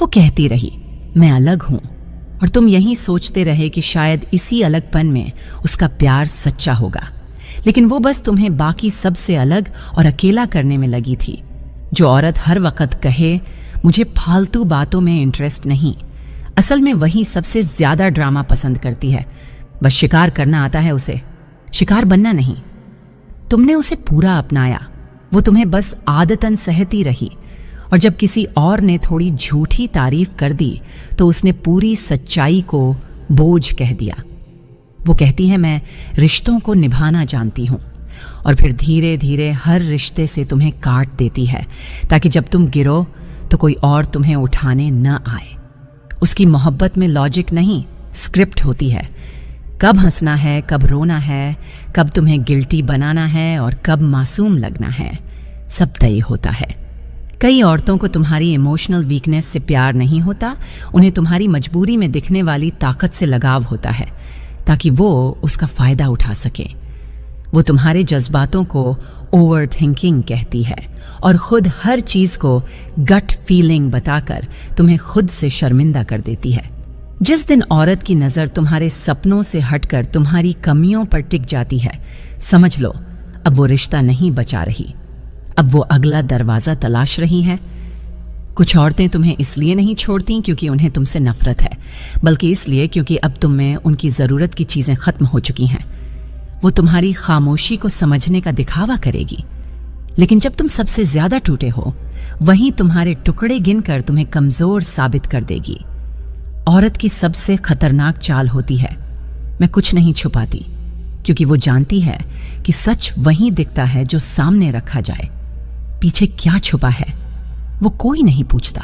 वो कहती रही, मैं अलग हूं, और तुम यही सोचते रहे कि शायद इसी अलगपन में उसका प्यार सच्चा होगा। लेकिन वो बस तुम्हें बाकी सबसे अलग और अकेला करने में लगी थी। जो औरत हर वक्त कहे मुझे फालतू बातों में इंटरेस्ट नहीं, असल में वही सबसे ज्यादा ड्रामा पसंद करती है। बस शिकार करना आता है उसे, शिकार बनना नहीं। तुमने उसे पूरा अपनाया, वो तुम्हें बस आदतन सहती रही, और जब किसी और ने थोड़ी झूठी तारीफ कर दी तो उसने पूरी सच्चाई को बोझ कह दिया। वो कहती है मैं रिश्तों को निभाना जानती हूँ, और फिर धीरे धीरे हर रिश्ते से तुम्हें काट देती है ताकि जब तुम गिरो तो कोई और तुम्हें उठाने न आए। उसकी मोहब्बत में लॉजिक नहीं, स्क्रिप्ट होती है। कब हंसना है, कब रोना है, कब तुम्हें गिल्टी बनाना है और कब मासूम लगना है, सब तय होता है। कई औरतों को तुम्हारी इमोशनल वीकनेस से प्यार नहीं होता, उन्हें तुम्हारी मजबूरी में दिखने वाली ताकत से लगाव होता है ताकि वो उसका फायदा उठा सके। वो तुम्हारे जज्बातों को ओवर थिंकिंग कहती है और खुद हर चीज को गट फीलिंग बताकर तुम्हें खुद से शर्मिंदा कर देती है। जिस दिन औरत की नजर तुम्हारे सपनों से हटकर तुम्हारी कमियों पर टिक जाती है, समझ लो अब वो रिश्ता नहीं बचा रही, अब वो अगला दरवाजा तलाश रही है। कुछ औरतें तुम्हें इसलिए नहीं छोड़ती क्योंकि उन्हें तुमसे नफरत है, बल्कि इसलिए क्योंकि अब तुम में उनकी जरूरत की चीजें खत्म हो चुकी हैं। वो तुम्हारी खामोशी को समझने का दिखावा करेगी, लेकिन जब तुम सबसे ज्यादा टूटे हो, वहीं तुम्हारे टुकड़े गिनकर तुम्हें कमजोर साबित कर देगी। औरत की सबसे खतरनाक चाल होती है मैं कुछ नहीं छुपाती, क्योंकि वो जानती है कि सच वहीं दिखता है जो सामने रखा जाए। पीछे क्या छुपा है वो कोई नहीं पूछता।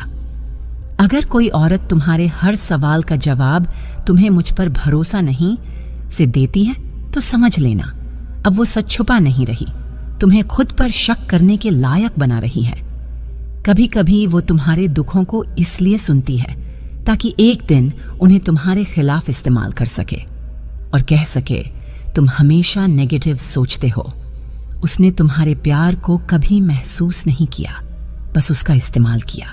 अगर कोई औरत तुम्हारे हर सवाल का जवाब तुम्हें मुझ पर भरोसा नहीं से देती है तो समझ लेना अब वो सच छुपा नहीं रही, तुम्हें खुद पर शक करने के लायक बना रही है। कभी कभी वो तुम्हारे दुखों को इसलिए सुनती है ताकि एक दिन उन्हें तुम्हारे खिलाफ इस्तेमाल कर सके और कह सके तुम हमेशा नेगेटिव सोचते हो। उसने तुम्हारे प्यार को कभी महसूस नहीं किया, बस उसका इस्तेमाल किया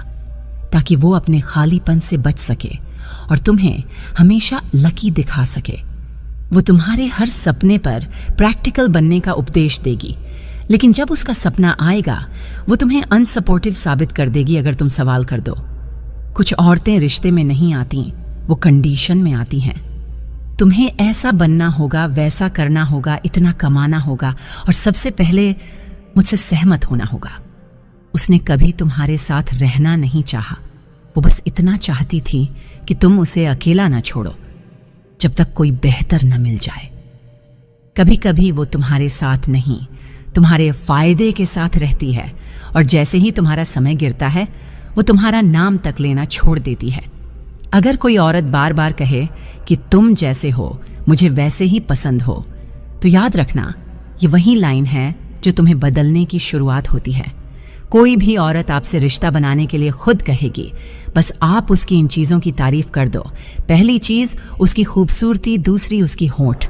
ताकि वो अपने खालीपन से बच सके और तुम्हें हमेशा लकी दिखा सके। वो तुम्हारे हर सपने पर प्रैक्टिकल बनने का उपदेश देगी, लेकिन जब उसका सपना आएगा वो तुम्हें अनसपोर्टिव साबित कर देगी अगर तुम सवाल कर दो। कुछ औरतें रिश्ते में नहीं आती, वो कंडीशन में आती हैं। तुम्हें ऐसा बनना होगा, वैसा करना होगा, इतना कमाना होगा और सबसे पहले मुझसे सहमत होना होगा। उसने कभी तुम्हारे साथ रहना नहीं चाहा, वो बस इतना चाहती थी कि तुम उसे अकेला ना छोड़ो जब तक कोई बेहतर न मिल जाए। कभी कभी वो तुम्हारे साथ नहीं, तुम्हारे फायदे के साथ रहती है, और जैसे ही तुम्हारा समय गिरता है वो तुम्हारा नाम तक लेना छोड़ देती है। अगर कोई औरत बार बार कहे कि तुम जैसे हो मुझे वैसे ही पसंद हो, तो याद रखना ये वही लाइन है जो तुम्हें बदलने की शुरुआत होती है। कोई भी औरत आपसे रिश्ता बनाने के लिए खुद कहेगी, बस आप उसकी इन चीजों की तारीफ कर दो। पहली चीज उसकी खूबसूरती, दूसरी उसकी होंठ,